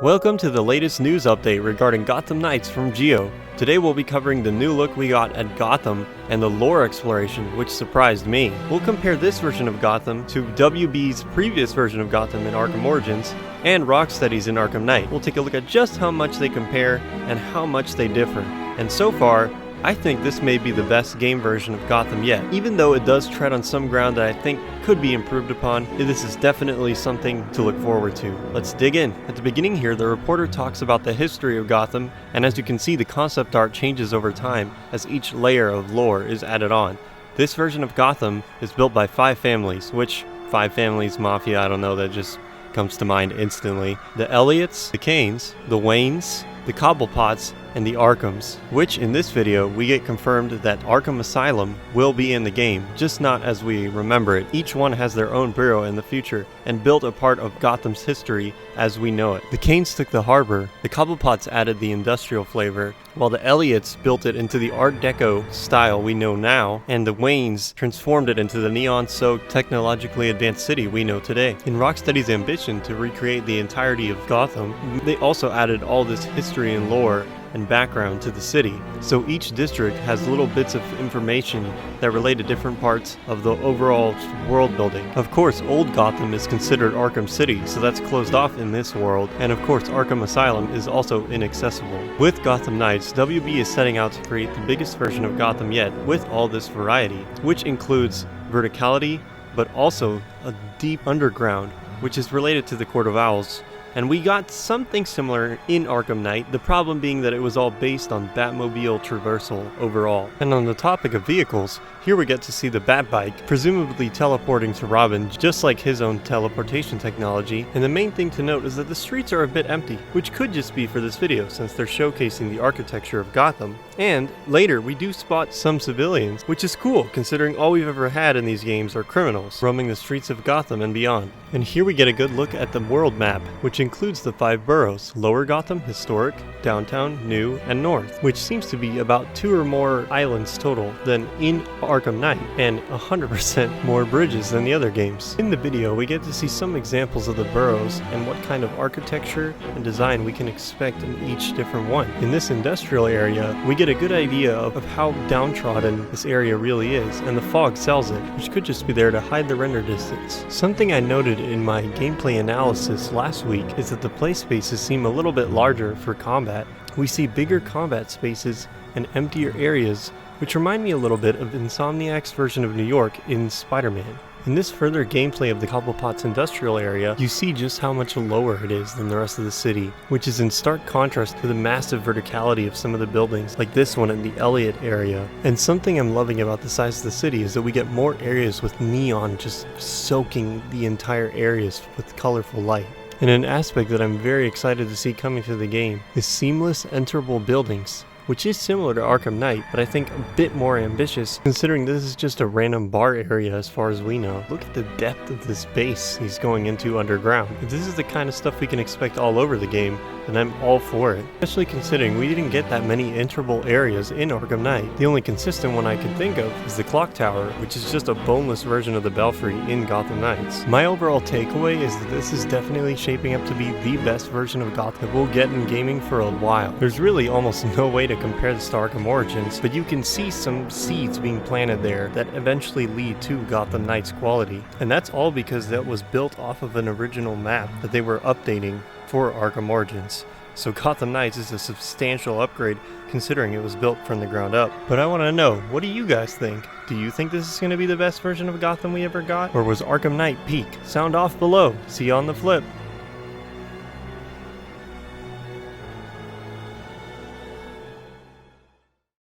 Welcome to the latest news update regarding Gotham Knights from Geo. Today we'll be covering the new look we got at Gotham and the lore exploration, which surprised me. We'll compare this version of Gotham to WB's previous version of Gotham in Arkham Origins and Rocksteady's in Arkham Knight. We'll take a look at just how much they compare and how much they differ. And so far, I think this may be the best game version of Gotham yet. Even though it does tread on some ground that I think could be improved upon, this is definitely something to look forward to. Let's dig in. At the beginning here, the reporter talks about the history of Gotham, and as you can see, the concept art changes over time as each layer of lore is added on. This version of Gotham is built by 5 families, which 5 families mafia, I don't know, that just comes to mind instantly. The Elliots, the Kanes, the Waynes, the Cobblepots, and the Arkhams, which in this video we get confirmed that Arkham Asylum will be in the game, just not as we remember it. Each one has their own bureau in the future and built a part of Gotham's history as we know it. The Kanes took the harbor, the Cobblepots added the industrial flavor, while the Elliots built it into the Art Deco style we know now, and the Waynes transformed it into the neon-soaked, technologically advanced city we know today. In Rocksteady's ambition to recreate the entirety of Gotham, they also added all this history and lore and background to the city, so each district has little bits of information that relate to different parts of the overall world building. Of course, old Gotham is considered Arkham City, so that's closed off in this world, and of course Arkham Asylum is also inaccessible. With Gotham Knights, WB is setting out to create the biggest version of Gotham yet with all this variety, which includes verticality, but also a deep underground, which is related to the Court of Owls. And we got something similar in Arkham Knight, the problem being that it was all based on Batmobile traversal overall. And on the topic of vehicles, here we get to see the Batbike, presumably teleporting to Robin, just like his own teleportation technology. And the main thing to note is that the streets are a bit empty, which could just be for this video since they're showcasing the architecture of Gotham. And later, we do spot some civilians, which is cool considering all we've ever had in these games are criminals roaming the streets of Gotham and beyond. And here we get a good look at the world map, which includes the 5 boroughs: Lower Gotham, Historic, Downtown, New, and North, which seems to be about 2 or more islands total than in Arkham Knight, and 100% more bridges than the other games. In the video, we get to see some examples of the boroughs and what kind of architecture and design we can expect in each different one. In this industrial area, we get a good idea of how downtrodden this area really is, and the fog sells it, which could just be there to hide the render distance. Something I noted in my gameplay analysis last week is that the play spaces seem a little bit larger for combat. We see bigger combat spaces and emptier areas, which remind me a little bit of Insomniac's version of New York in Spider-Man. In this further gameplay of the Cobblepot's industrial area, you see just how much lower it is than the rest of the city, which is in stark contrast to the massive verticality of some of the buildings, like this one in the Elliott area. And something I'm loving about the size of the city is that we get more areas with neon just soaking the entire areas with colorful light. And an aspect that I'm very excited to see coming to the game is seamless enterable buildings, which is similar to Arkham Knight, but I think a bit more ambitious, considering this is just a random bar area as far as we know. Look at the depth of this base he's going into underground. If this is the kind of stuff we can expect all over the game, then I'm all for it. Especially considering we didn't get that many enterable areas in Arkham Knight. The only consistent one I can think of is the Clock Tower, which is just a boneless version of the Belfry in Gotham Knights. My overall takeaway is that this is definitely shaping up to be the best version of Gotham we'll get in gaming for a while. There's really almost no way to compare this to Arkham Origins, but you can see some seeds being planted there that eventually lead to Gotham Knights quality. And that's all because that was built off of an original map that they were updating for Arkham Origins. So Gotham Knights is a substantial upgrade considering it was built from the ground up. But I want to know, what do you guys think? Do you think this is going to be the best version of Gotham we ever got? Or was Arkham Knight peak? Sound off below. See you on the flip.